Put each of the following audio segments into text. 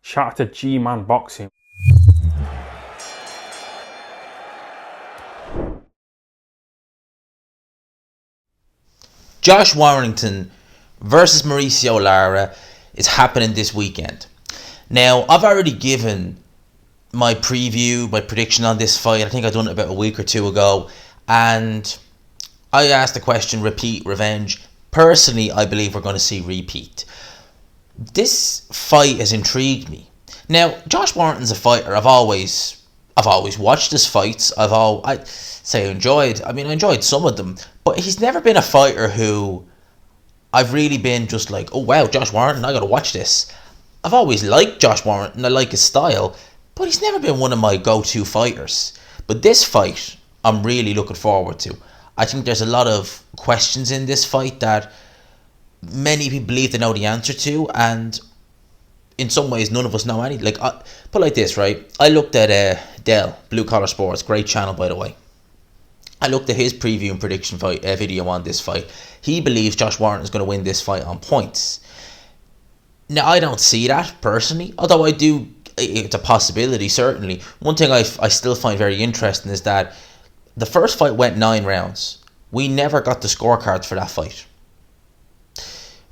Shout out to G-Man Boxing. Josh Warrington versus Mauricio Lara is happening this weekend. Now, I've already given my preview, my prediction on this fight. I think I've done it about a week or two ago. And I asked the question, repeat, revenge. Personally, I believe we're going to see repeat. This fight has intrigued me. Now, Josh Warrington's a fighter I've always watched his fights. I enjoyed some of them, but he's never been a fighter who I've really been just like, oh wow, Josh Warrington, I gotta watch this. I've always liked Josh Warrington, I like his style, but he's never been one of my go-to fighters. But this fight, I'm really looking forward to. I think there's a lot of questions in this fight that many people believe they know the answer to, and in some ways none of us know any. Put like this, right? I looked at Dell, Blue Collar Sports, great channel by the way. I looked at his preview and prediction fight video on this fight. He believes Josh Warrington is going to win this fight on points. Now, I don't see that personally, although I do. It's a possibility, certainly. One thing I still find very interesting is that the first fight went 9 rounds. We never got the scorecards for that fight.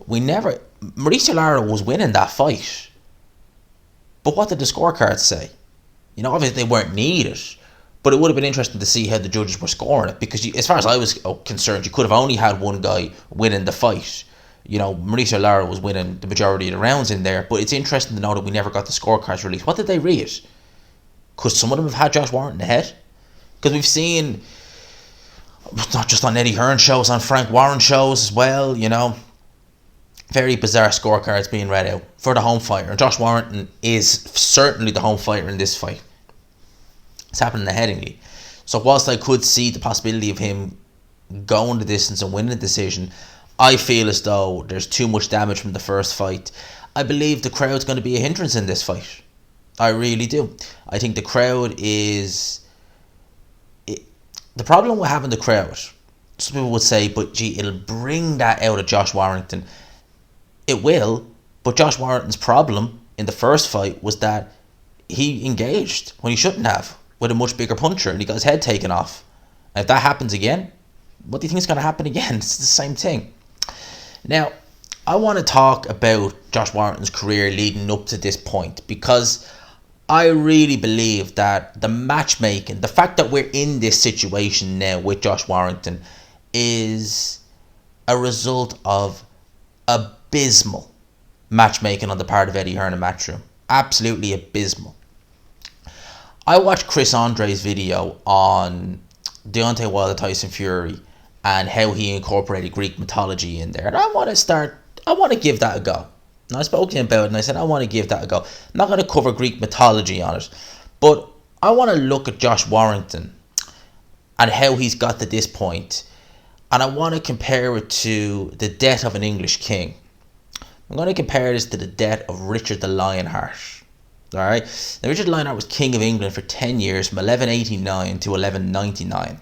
Mauricio Lara was winning that fight. But what did the scorecards say? Obviously they weren't needed. But it would have been interesting to see how the judges were scoring it. Because as far as I was concerned, you could have only had one guy winning the fight. Mauricio Lara was winning the majority of the rounds in there. But it's interesting to know that we never got the scorecards released. What did they read? Could some of them have had Josh Warrington ahead? Because we've seen, not just on Eddie Hearn shows, on Frank Warren shows as well, very bizarre scorecards being read out for the home fighter. And Josh Warrington is certainly the home fighter in this fight. It's happening ahead of me. So whilst I could see the possibility of him going the distance and winning the decision, I feel as though there's too much damage from the first fight. I believe the crowd's going to be a hindrance in this fight. I really do. I think the crowd is... The problem with having the crowd, some people would say, but gee, it'll bring that out of Josh Warrington. It will, but Josh Warrington's problem in the first fight was that he engaged when he shouldn't have with a much bigger puncher and he got his head taken off. And if that happens again, what do you think is going to happen again? It's the same thing. Now, I want to talk about Josh Warrington's career leading up to this point because I really believe that the matchmaking, the fact that we're in this situation now with Josh Warrington is a result of abysmal matchmaking on the part of Eddie Hearn and Matchroom. Absolutely abysmal. I watched Chris Andre's video on Deontay Wilder, Tyson Fury and how he incorporated Greek mythology in there. And I want to give that a go. And I spoke to him about it and I said, I want to give that a go. I'm not going to cover Greek mythology on it, but I want to look at Josh Warrington and how he's got to this point. And I want to compare it to the death of an English king. I'm going to compare this to the death of Richard the Lionheart. Alright? Now, Richard the Lionheart was king of England for 10 years, from 1189 to 1199.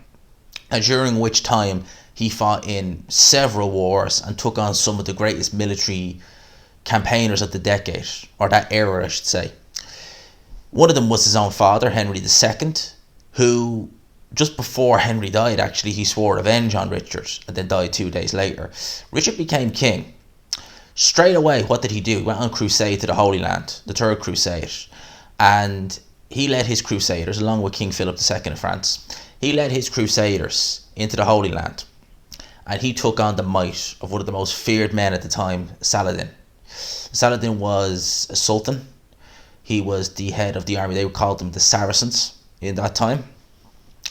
And during which time he fought in several wars and took on some of the greatest military campaigners of the decade, or that era I should say. One of them was his own father, Henry II, who just before Henry died actually he swore revenge on Richard and then died 2 days later. Richard became king. Straight away, what did he do? He went on crusade to the Holy Land, the Third Crusade, and he led his crusaders along with King Philip II of France. He led his crusaders into the Holy Land and he took on the might of one of the most feared men at the time, Saladin. Saladin was a sultan. He was the head of the army. They called them the Saracens in that time.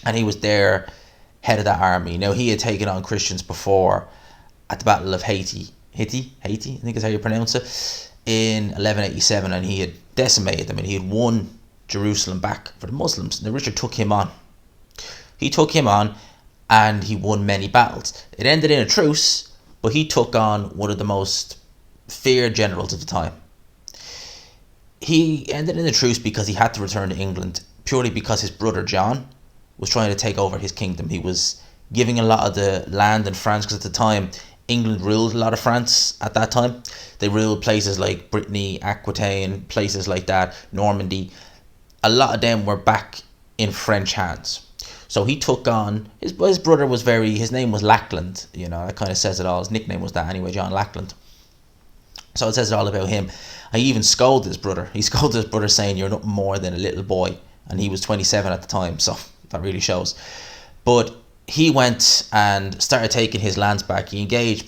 And he was their head of that army. Now, he had taken on Christians before at the Battle of Haiti, I think is how you pronounce it, in 1187. And he had decimated them and he had won Jerusalem back for the Muslims. Now, Richard took him on. He took him on and he won many battles. It ended in a truce, but he took on one of the most feared generals of the time. He ended in a truce because he had to return to England, purely because his brother John was trying to take over his kingdom. He was giving a lot of the land in France because at the time England ruled a lot of France at that time. They ruled places like Brittany, Aquitaine, places like that, Normandy. A lot of them were back in French hands. So he took on, his brother was his name was Lackland, that kind of says it all. His nickname was that anyway, John Lackland. So it says it all about him. He even scolded his brother. He scolded his brother saying, "You're nothing more than a little boy." And he was 27 at the time, so that really shows. But he went and started taking his lands back. He engaged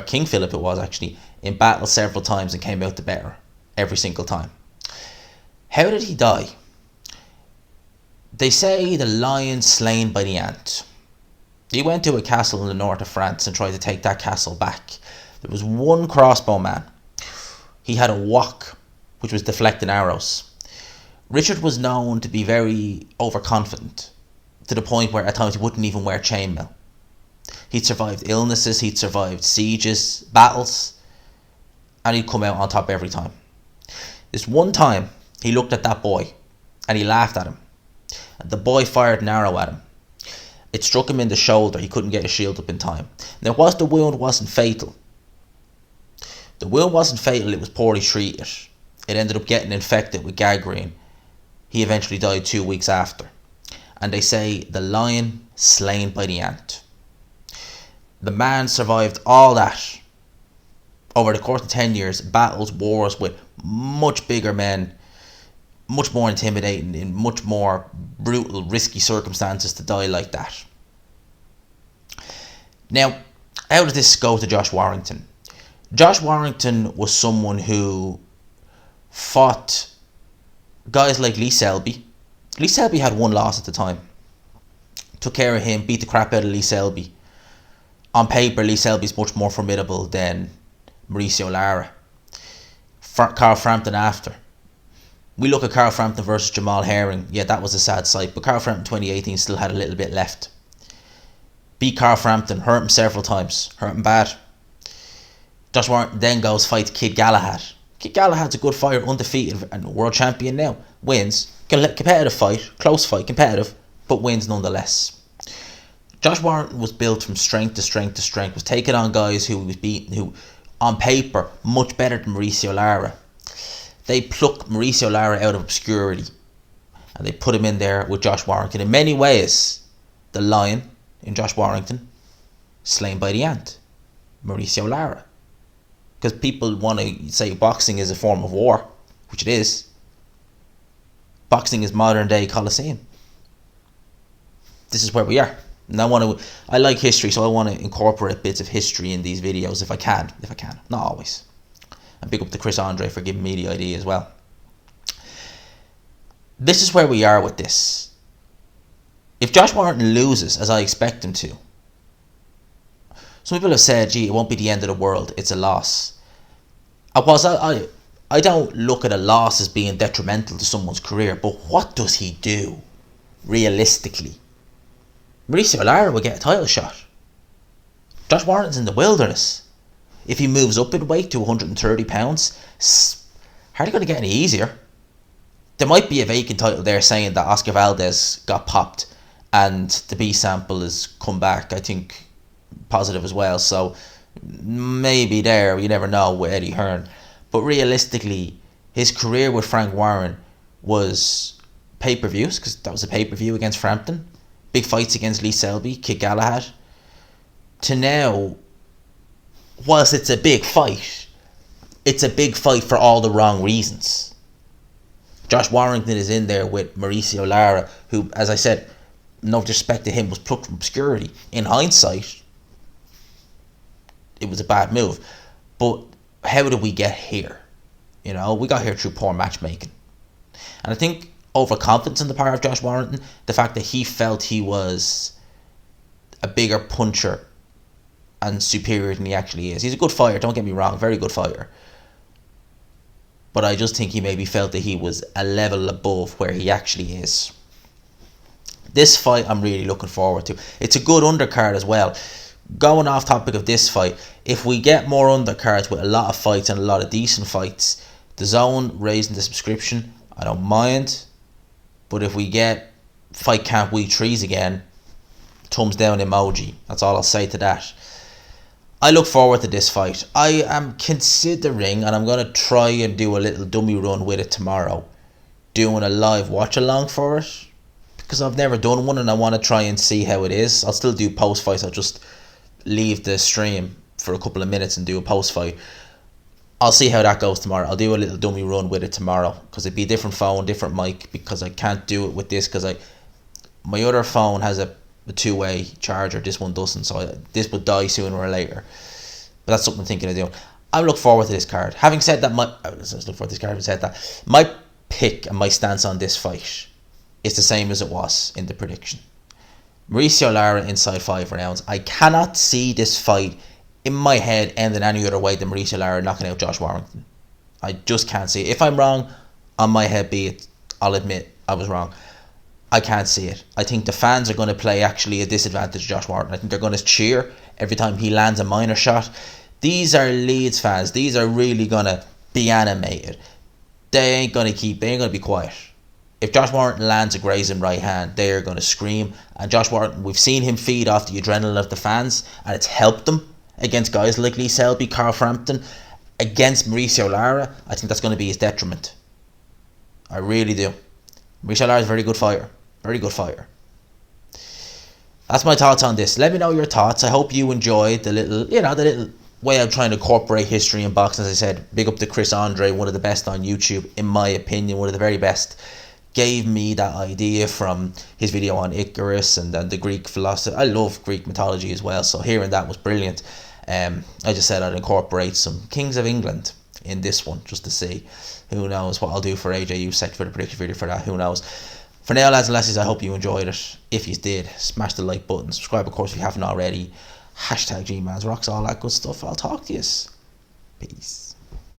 King Philip, it was actually, in battle several times and came out the better every single time. How did he die? They say the lion slain by the ant. He went to a castle in the north of France and tried to take that castle back. There was one crossbow man. He had a wok, which was deflecting arrows. Richard was known to be very overconfident, to the point where at times he wouldn't even wear chainmail. He'd survived illnesses, he'd survived sieges, battles, and he'd come out on top every time. This one time, he looked at that boy and he laughed at him. The boy fired an arrow at him. It struck him in the shoulder. He couldn't get his shield up in time. Now, whilst the wound wasn't fatal, it was poorly treated. It ended up getting infected with gangrene. He eventually died 2 weeks after. And they say the lion slain by the ant. The man survived all that. Over the course of 10 years, battles, wars with much bigger men, much more intimidating, in much more brutal, risky circumstances to die like that. Now, how does this go to Josh Warrington? Josh Warrington was someone who fought guys like Lee Selby. Lee Selby had one loss at the time. Took care of him, beat the crap out of Lee Selby. On paper, Lee Selby's much more formidable than Mauricio Lara. Carl Frampton after. We look at Carl Frampton versus Jamal Herring. Yeah, that was a sad sight. But Carl Frampton 2018 still had a little bit left. Beat Carl Frampton. Hurt him several times. Hurt him bad. Josh Warrington then goes fight Kid Galahad. Kid Galahad's a good fighter, undefeated and world champion now. Wins. Competitive fight. Close fight. Competitive. But wins nonetheless. Josh Warrington was built from strength to strength to strength. Was taking on guys who was beaten, who on paper much better than Mauricio Lara. They plucked Mauricio Lara out of obscurity and they put him in there with Josh Warrington. In many ways, the lion in Josh Warrington, slain by the ant, Mauricio Lara. Because people want to say boxing is a form of war, which it is. Boxing is modern day Colosseum. This is where we are. And I like history, so I want to incorporate bits of history in these videos if I can. Not always. And big up to Chris Andre for giving me the idea as well. This is where we are with this. If Josh Warrington loses, as I expect him to, some people have said, gee, it won't be the end of the world, it's a loss. I don't look at a loss as being detrimental to someone's career, but what does he do, realistically? Mauricio Lara will get a title shot. Josh Warrington's in the wilderness. If he moves up in weight to 130 pounds, hardly going to get any easier. There might be a vacant title there saying that Oscar Valdez got popped and the B sample has come back, I think, positive as well. So maybe there, you never know with Eddie Hearn. But realistically, his career with Frank Warren was pay-per-views, because that was a pay-per-view against Frampton. Big fights against Lee Selby, Kid Galahad. To now, whilst it's a big fight for all the wrong reasons. Josh Warrington is in there with Mauricio Lara, who, as I said, no disrespect to him, was plucked from obscurity. In hindsight, it was a bad move. But how did we get here? We got here through poor matchmaking. And I think overconfidence on the part of Josh Warrington, the fact that he felt he was a bigger puncher and superior than he actually is. He's a good fighter, don't get me wrong, very good fighter. But I just think he maybe felt that he was a level above where he actually is. This fight I'm really looking forward to. It's a good undercard as well. Going off topic of this fight, if we get more undercards with a lot of fights and a lot of decent fights, the zone raising the subscription, I don't mind. But if we get Fight Camp Week 3s again, thumbs down emoji. That's all I'll say to that. I look forward to this fight. I am considering, and I'm going to try and do a little dummy run with it tomorrow, doing a live watch along for it, because I've never done one and I want to try and see how it is. I'll still do post fights. I'll just leave the stream for a couple of minutes and do a post fight. I'll see how that goes tomorrow. I'll do a little dummy run with it tomorrow, because it'd be a different phone, different mic, because I can't do it with this, because my other phone has a two-way charger. This one doesn't, so this would die sooner or later. But that's something I'm thinking of doing. I look forward to this card. Having said that, my pick and my stance on this fight is the same as it was in the prediction. Mauricio Lara inside 5 rounds. I cannot see this fight in my head ending any other way than Mauricio Lara knocking out Josh Warrington. I just can't see it. If I'm wrong, on my head be it, I'll admit I was wrong. I can't see it. I think the fans are going to play actually a disadvantage to Josh Warrington. I think they're going to cheer every time he lands a minor shot. These are Leeds fans. These are really going to be animated. They ain't going to be quiet. If Josh Warrington lands a grazing right hand, they are going to scream. And Josh Warrington, we've seen him feed off the adrenaline of the fans, and it's helped them against guys like Lee Selby, Carl Frampton. Against Mauricio Lara, I think that's going to be his detriment. I really do. Mauricio Lara is a very good fighter. Very good fighter. That's my thoughts on this. Let me know your thoughts. I hope you enjoyed the little way I'm trying to incorporate history in boxing. As I said, big up to Chris Andre, one of the best on YouTube, in my opinion, one of the very best. Gave me that idea from his video on Icarus and then the Greek philosophy. I love Greek mythology as well, so hearing that was brilliant. I just said I'd incorporate some Kings of England in this one, just to see. Who knows what I'll do for AJ Usyk for the prediction video for that, who knows. For now, lads and lassies, I hope you enjoyed it. If you did, smash the like button. Subscribe, of course, if you haven't already. #GMansRocks, all that good stuff. I'll talk to you. Peace.